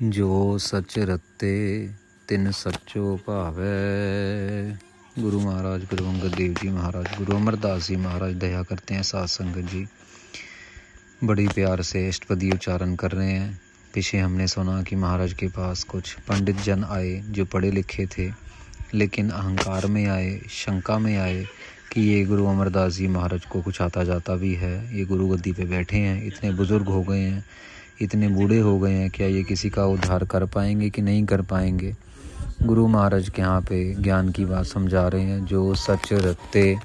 जो सच रत्ते तिन सच्चो भावै। गुरु महाराज गुरु अंगद देव जी महाराज, गुरु अमरदास जी महाराज दया करते हैं। साध संगत जी बड़ी प्यार से अष्टपदी उच्चारण कर रहे हैं। पीछे हमने सुना कि महाराज के पास कुछ पंडित जन आए जो पढ़े लिखे थे, लेकिन अहंकार में आए, शंका में आए कि ये गुरु अमरदास जी महाराज को कुछ आता जाता भी है। ये गुरु गद्दी पे बैठे हैं, इतने बुजुर्ग हो गए हैं, इतने बूढ़े हो गए हैं, क्या ये किसी का उद्धार कर पाएंगे कि नहीं कर पाएंगे। गुरु महाराज के यहाँ पे ज्ञान की बात समझा रहे हैं। जो सच रत्ते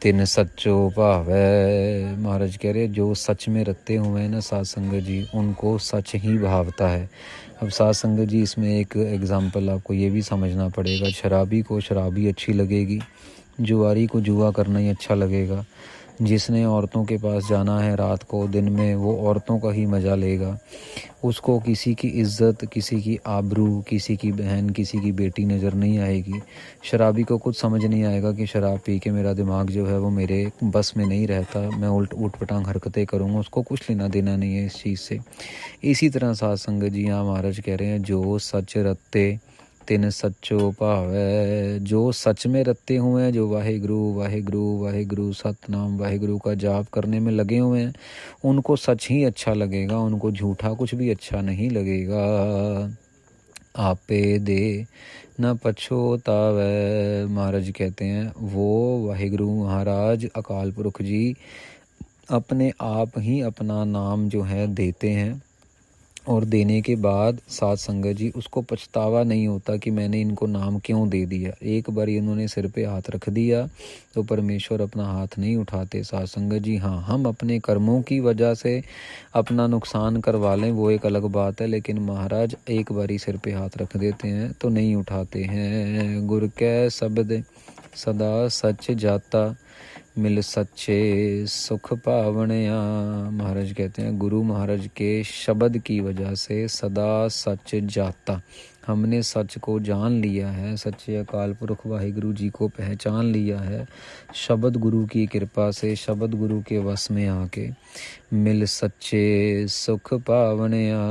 तिन सच्चो भावै। महाराज कह रहे जो सच में रत्ते हुए हैं ना साध संगत जी, उनको सच ही भावता है। अब साध संगत जी इसमें एक एग्जाम्पल आपको ये भी समझना पड़ेगा। शराबी को शराबी अच्छी लगेगी, जुआरी को जुआ करना ही अच्छा लगेगा। जिसने औरतों के पास जाना है रात को, दिन में वो औरतों का ही मज़ा लेगा। उसको किसी की इज्जत, किसी की आबरू, किसी की बहन, किसी की बेटी नज़र नहीं आएगी। शराबी को कुछ समझ नहीं आएगा कि शराब पी के मेरा दिमाग जो है वो मेरे बस में नहीं रहता, मैं ऊट पटांग हरकतें करूँगा। उसको कुछ लेना देना नहीं है इस चीज़ से। इसी तरह साध संगत जी यहाँ महाराज कह रहे हैं जो सच रत्ते तिन सच्चो भावै। जो सच में रत्ते हुए हैं, जो वाहिगुरु वाहिगुरु वाहिगुरु सतनाम वाहिगुरु का जाप करने में लगे हुए हैं, उनको सच ही अच्छा लगेगा, उनको झूठा कुछ भी अच्छा नहीं लगेगा। आपे दे न पछोतावै। महाराज कहते हैं वो वाहिगुरु महाराज अकाल पुरख जी अपने आप ही अपना नाम जो है देते हैं, और देने के बाद साध संगत जी उसको पछतावा नहीं होता कि मैंने इनको नाम क्यों दे दिया। एक बार इन्होंने सिर पे हाथ रख दिया तो परमेश्वर अपना हाथ नहीं उठाते। साध संगत जी हाँ, हम अपने कर्मों की वजह से अपना नुकसान करवा लें वो एक अलग बात है, लेकिन महाराज एक बारी सिर पे हाथ रख देते हैं तो नहीं उठाते हैं। गुर कै शब्द सदा सच जाता, मिल सच्चे सुख पावणया। महाराज कहते हैं गुरु महाराज के शब्द की वजह से सदा सच जाता। हमने सच को जान लिया है, सच्चे अकाल पुरख वाहिगुरु जी को पहचान लिया है। शब्द गुरु की कृपा से, शब्द गुरु के वश में आके मिल सच्चे सुख पावणया।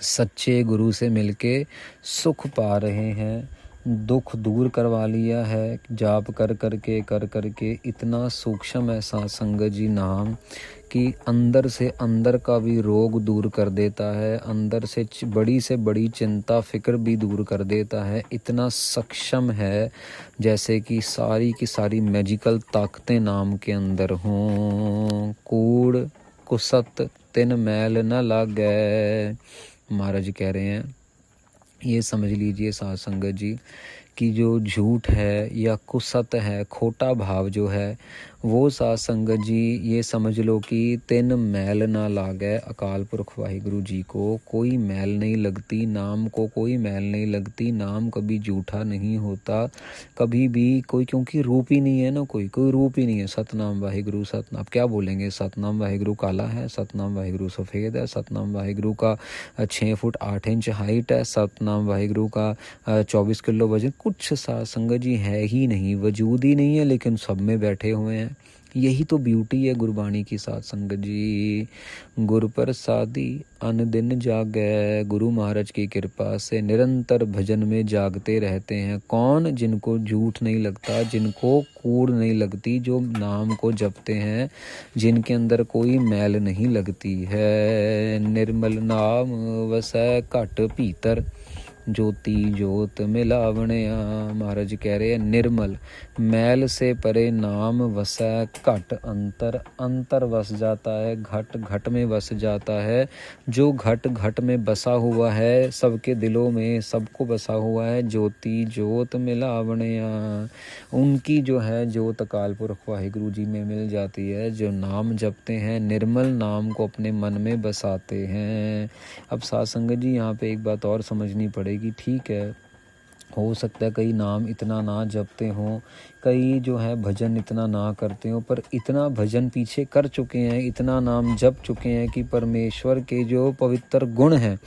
सच्चे गुरु से मिलके सुख पा रहे हैं, दुख दूर करवा लिया है। जाप कर करके इतना सूक्ष्म है साध संगत जी नाम कि अंदर से अंदर का भी रोग दूर कर देता है, अंदर से बड़ी चिंता फिक्र भी दूर कर देता है। इतना सक्षम है जैसे कि सारी की सारी मैजिकल ताकतें नाम के अंदर हों। कूड़ कुसत तिन मैल न लागै। महाराज कह रहे हैं ये समझ लीजिए साध संगत जी कि जो झूठ है या कुसत है, खोटा भाव जो है, वो साध संगत जी ये समझ लो कि तिन मैल ना लागै। अकाल पुरख वाहिगुरु जी को कोई मैल नहीं लगती, नाम को कोई मैल नहीं लगती। नाम कभी झूठा नहीं होता कभी भी कोई, क्योंकि रूप ही नहीं है ना, कोई रूप ही नहीं है। सतनाम वाहिगुरु सतनाम, क्या बोलेंगे? सतनाम वाहिगुरु काला है, सतनाम वाहिगुरु सफ़ेद है, सतनाम वाहिगुरु का 6 फुट 8 इंच हाइट है, सतनाम वाहिगुरु का 24 किलो वजन। कुछ साध संगत जी है ही नहीं, वजूद ही नहीं है, लेकिन सब में बैठे हुए हैं। यही तो ब्यूटी है गुरबाणी की साध संगत जी। गुर प्रसादी अन दिन जागै। गुरु महाराज की कृपा से निरंतर भजन में जागते रहते हैं। कौन? जिनको झूठ नहीं लगता, जिनको कूड़ नहीं लगती, जो नाम को जपते हैं, जिनके अंदर कोई मैल नहीं लगती है। निर्मल नाम वसै घट भीतर, ज्योति जोत मिलावणया। महाराज कह रहे हैं निर्मल मैल से परे नाम वसै घट अंतर, अंतर वस जाता है, घट घट में बस जाता है। जो घट घट में बसा हुआ है, सबके दिलों में सबको बसा हुआ है। ज्योति जोत मिलावणया, उनकी जो है ज्योत अकाल पुरख वाहिगुरु जी में मिल जाती है। जो नाम जपते हैं, निर्मल नाम को अपने मन में बसाते हैं। अब साध संगत जी यहाँ पे एक बात और समझनी पड़ेगी। ठीक है, हो सकता है कई नाम इतना ना जपते हों, कई जो है भजन इतना ना करते हों, पर इतना भजन पीछे कर चुके हैं, इतना नाम जप चुके हैं कि परमेश्वर के जो पवित्र गुण हैं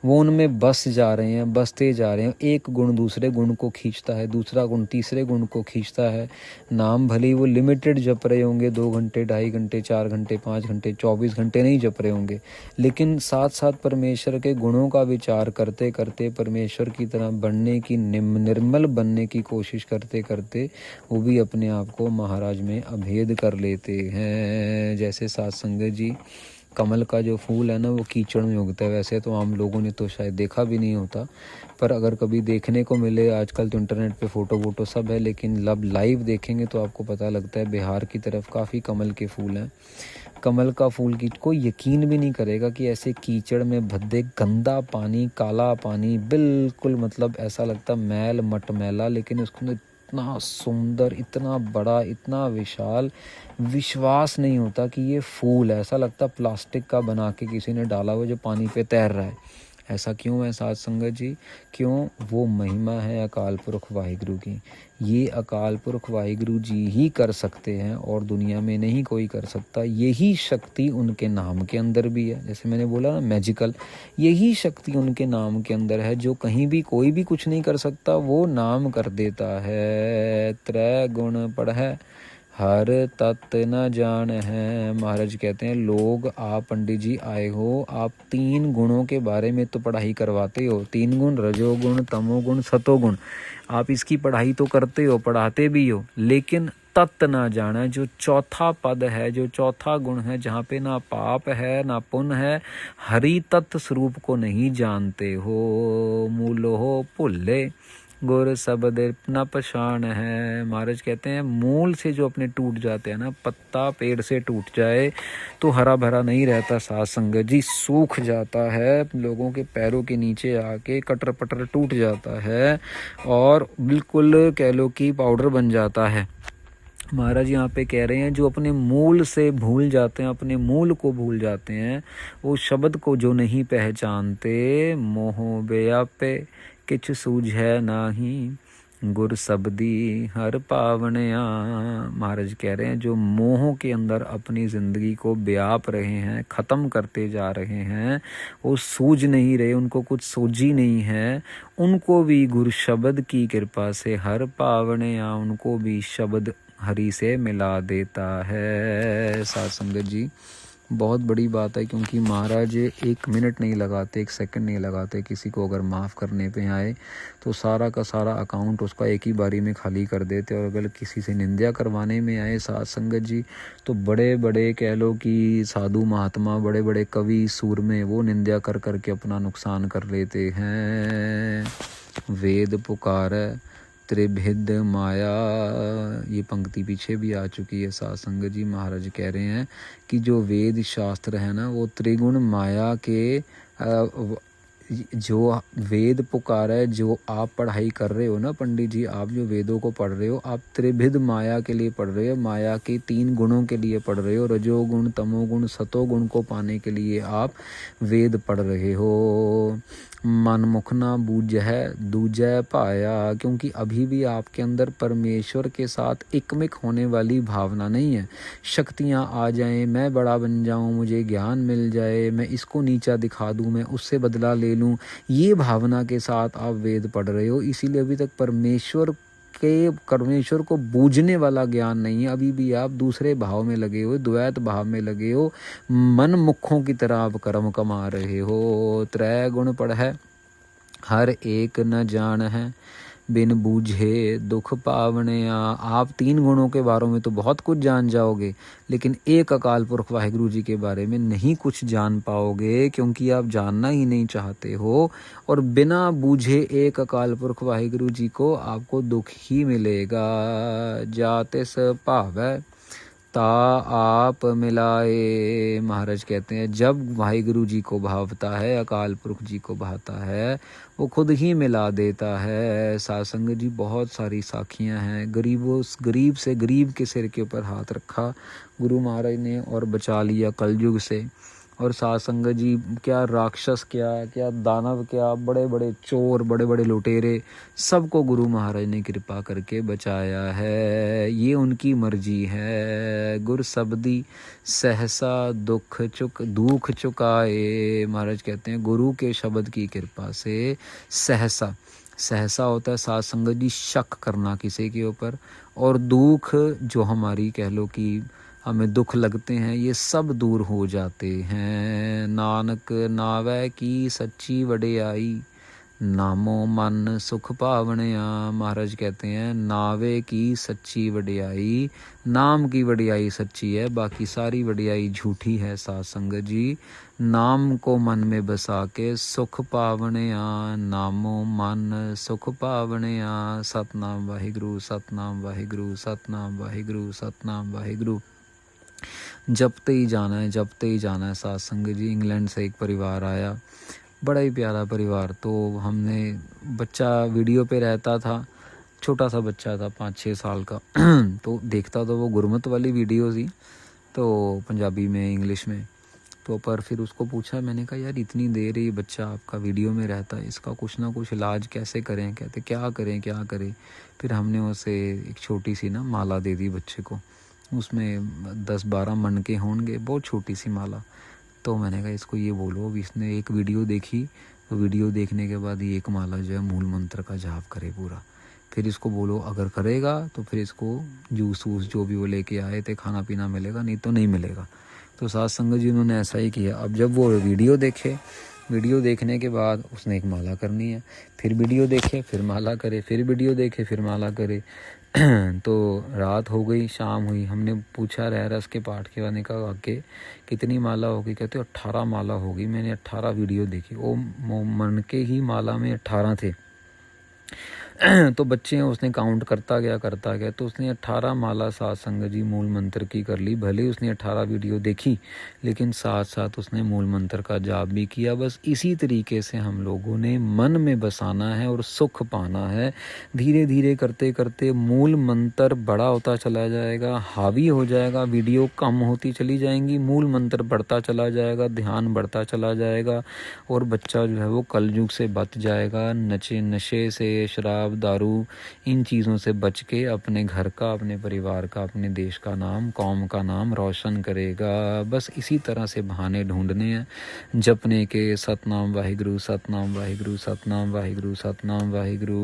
वो उनमें बस जा रहे हैं, बसते जा रहे हैं। एक गुण दूसरे गुण को खींचता है, दूसरा गुण तीसरे गुण को खींचता है। नाम भले ही वो लिमिटेड जप रहे होंगे, 2 घंटे, 2.5 घंटे, 4 घंटे, 5 घंटे, 24 घंटे नहीं जप रहे होंगे, लेकिन साथ साथ परमेश्वर के गुणों का विचार करते करते, परमेश्वर की तरह बनने की, निर्मल बनने की कोशिश करते करते वो भी अपने आप को महाराज में अभेद कर लेते हैं। जैसे साध संगत जी, कमल का जो फूल है ना वो कीचड़ में उगता है। वैसे तो आम लोगों ने तो शायद देखा भी नहीं होता, पर अगर कभी देखने को मिले, आजकल तो इंटरनेट पे फ़ोटो वोटो सब है, लेकिन लाइव देखेंगे तो आपको पता लगता है बिहार की तरफ काफ़ी कमल के फूल हैं। कमल का फूल की कोई यकीन भी नहीं करेगा कि ऐसे कीचड़ में भद्दे, गंदा पानी, काला पानी, बिल्कुल मतलब ऐसा लगता मैल मटमैला, लेकिन उसको इतना सुंदर, इतना बड़ा, इतना विशाल, विश्वास नहीं होता कि ये फूल है। ऐसा लगता प्लास्टिक का बना के किसी ने डाला हुआ जो पानी पे तैर रहा है। ऐसा क्यों है साध संगत जी? क्यों? वो महिमा है अकाल पुरख वाहिगुरु की। ये अकाल पुरख वाहिगुरु जी ही कर सकते हैं और दुनिया में नहीं कोई कर सकता। यही शक्ति उनके नाम के अंदर भी है। जैसे मैंने बोला ना मैजिकल, यही शक्ति उनके नाम के अंदर है। जो कहीं भी कोई भी कुछ नहीं कर सकता वो नाम कर देता है। त्रय गुण पढ़ है हर तत्व न जान है। महाराज कहते हैं लोग, आप पंडित जी आए हो, आप 3 गुणों के बारे में तो पढ़ाई करवाते हो, 3 गुण, रजोगुण, तमोगुण, सतोगुण, आप इसकी पढ़ाई तो करते हो, पढ़ाते भी हो, लेकिन तत्व ना जाना, जो चौथा पद है, जो चौथा गुण है, जहाँ पे ना पाप है ना पुण्य है, हरि तत्व स्वरूप को नहीं जानते हो। मूलो हो भुल्ले गुर शब्द न पछाण है। महाराज कहते हैं मूल से जो अपने टूट जाते हैं ना, पत्ता पेड़ से टूट जाए तो हरा भरा नहीं रहता साध संगत जी, सूख जाता है, लोगों के पैरों के नीचे आके कटर पटर टूट जाता है और बिल्कुल कह लो कि पाउडर बन जाता है। महाराज यहाँ पे कह रहे हैं जो अपने मूल से भूल जाते हैं, अपने मूल को भूल जाते हैं, वो शब्द को जो नहीं पहचानते, मोह व्यापे किछ सूझै नाही, गुर शब्दी हर पावनया। महाराज कह रहे हैं जो मोह के अंदर अपनी ज़िंदगी को व्याप रहे हैं, ख़त्म करते जा रहे हैं, वो सूझ नहीं रहे, उनको कुछ सूझी नहीं है, उनको भी गुरु शब्द की कृपा से हर पावनया, उनको भी शब्द हरि से मिला देता है। साध संगत जी बहुत बड़ी बात है, क्योंकि महाराज 1 मिनट नहीं लगाते, 1 सेकंड नहीं लगाते। किसी को अगर माफ़ करने पे आए तो सारा का सारा अकाउंट उसका एक ही बारी में खाली कर देते। और अगर किसी से निंदा करवाने में आए साध संगत जी, तो बड़े बड़े कह लो कि साधु महात्मा, बड़े बड़े कवि सूरमे, वो निंदा कर करके अपना नुकसान कर लेते हैं। वेद पुकार त्रिभिद माया, ये पंक्ति पीछे भी आ चुकी है साध संगत जी। महाराज कह रहे हैं कि जो वेद शास्त्र है ना, वो त्रिगुण माया के जो वेद पुकार है, जो आप पढ़ाई कर रहे हो ना पंडित जी, आप जो वेदों को पढ़ रहे हो, आप त्रिभिद माया के लिए पढ़ रहे हो, माया के 3 गुणों के लिए पढ़ रहे हो। रजोगुण, तमोगुण, सतोगुण को पाने के लिए आप वेद पढ़ रहे हो। मन मुख ना बूझै दूजै पाया, क्योंकि अभी भी आपके अंदर परमेश्वर के साथ एकमिक होने वाली भावना नहीं है। शक्तियाँ आ जाएं, मैं बड़ा बन जाऊं, मुझे ज्ञान मिल जाए, मैं इसको नीचा दिखा दूं, मैं उससे बदला ले लूं, ये भावना के साथ आप वेद पढ़ रहे हो। इसीलिए अभी तक परमेश्वर को बूझने वाला ज्ञान नहीं है। अभी भी आप दूसरे भाव में लगे हो, द्वैत भाव में लगे हो, मन मुखों की तरह आप कर्म कमा रहे हो। त्रय गुण पढ़ है हर एक न जान है, बिन बूझे दुख पावनया। आप 3 गुणों के बारे में तो बहुत कुछ जान जाओगे, लेकिन एक अकाल पुरख वाहिगुरु जी के बारे में नहीं कुछ जान पाओगे, क्योंकि आप जानना ही नहीं चाहते हो। और बिना बूझे एक अकाल पुरख वाहिगुरु जी को आपको दुख ही मिलेगा। जाते स भावै ता आप मिलाए। महाराज कहते हैं जब वाहिगुरु जी को भावता है, अकाल पुरख जी को भाता है, वो खुद ही मिला देता है। साध संगत जी बहुत सारी साखियां हैं। गरीब से गरीब के सिर के ऊपर हाथ रखा गुरु महाराज ने और बचा लिया कलयुग से। और साध संगत जी क्या राक्षस क्या दानव क्या बड़े बड़े चोर बड़े बड़े लुटेरे सबको गुरु महाराज ने कृपा करके बचाया है। ये उनकी मर्जी है। गुर शब्दी सहसा दुख चुकाए। महाराज कहते हैं गुरु के शब्द की कृपा से सहसा होता है साध संगत जी शक करना किसी के ऊपर, और दुख जो हमारी कह लो कि हमें दुख लगते हैं ये सब दूर हो जाते हैं। नानक नावै की सच्ची वडियाई नामो मन सुख पावणया। महाराज कहते हैं नावे की सच्ची वडियाई, नाम की वडियाई सच्ची है, बाकी सारी वडियाई झूठी है। साध संगत जी नाम को मन में बसा के सुख पावणया, नामो मन सुख पावणया। सतनाम वाहिगुरु सतनाम वाहिगुरु सतनाम वाहिगुरु सतनाम वाहिगुरु। जपते ही जाना है, जपते ही जाना है। साध संगत जी इंग्लैंड से एक परिवार आया, बड़ा ही प्यारा परिवार। तो हमने बच्चा वीडियो पे रहता था, छोटा सा बच्चा था 5-6 साल का तो देखता तो वो गुरमत वाली वीडियोज़ ही, तो पंजाबी में इंग्लिश में। तो पर फिर उसको पूछा, मैंने कहा यार इतनी देर ये बच्चा आपका वीडियो में रहता है, इसका कुछ ना कुछ इलाज कैसे करें। कहते क्या करें। फिर हमने उसे एक छोटी सी ना माला दे दी बच्चे को, उसमें 10-12 मन के होंगे, बहुत छोटी सी माला। तो मैंने कहा इसको ये बोलो, अब इसने एक वीडियो देखी, तो वीडियो देखने के बाद ये एक माला जो है मूल मंत्र का जाप करे पूरा। फिर इसको बोलो अगर करेगा तो फिर इसको जूस वूस जो भी वो लेके आए थे खाना पीना मिलेगा, नहीं तो नहीं मिलेगा। तो साध संगत जी उन्होंने ऐसा ही किया। अब जब वो वीडियो देखे, वीडियो देखने के बाद उसने एक माला करनी है, फिर वीडियो देखे फिर माला करे, फिर वीडियो देखे फिर माला करे तो रात हो गई, शाम हुई। हमने पूछा रस के पाठ के बाद, कहा आगे कितनी माला होगी। कहते 18 माला होगी। मैंने 18 वीडियो देखी, वो मन के ही माला में 18 थे। तो बच्चे हैं, उसने काउंट करता गया तो उसने 18 माला साध संगत जी मूल मंत्र की कर ली। भले ही उसने 18 वीडियो देखी, लेकिन साथ साथ उसने मूल मंत्र का जाप भी किया। बस इसी तरीके से हम लोगों ने मन में बसाना है और सुख पाना है। धीरे धीरे करते करते मूल मंत्र बड़ा होता चला जाएगा, हावी हो जाएगा, वीडियो कम होती चली जाएंगी, मूल मंत्र बढ़ता चला जाएगा, ध्यान बढ़ता चला जाएगा, और बच्चा जो है वो कलयुग से बच जाएगा। नशे से, शराब, दारू, इन चीज़ों से बच के अपने घर का, अपने परिवार का, अपने देश का नाम, कौम का नाम रोशन करेगा। बस इसी तरह से बहाने ढूंढने हैं जपने के। सतनाम वाहिगुरु सतनाम वाहिगुरु सतनाम वाहिगुरु सतनाम वाहिगुरु।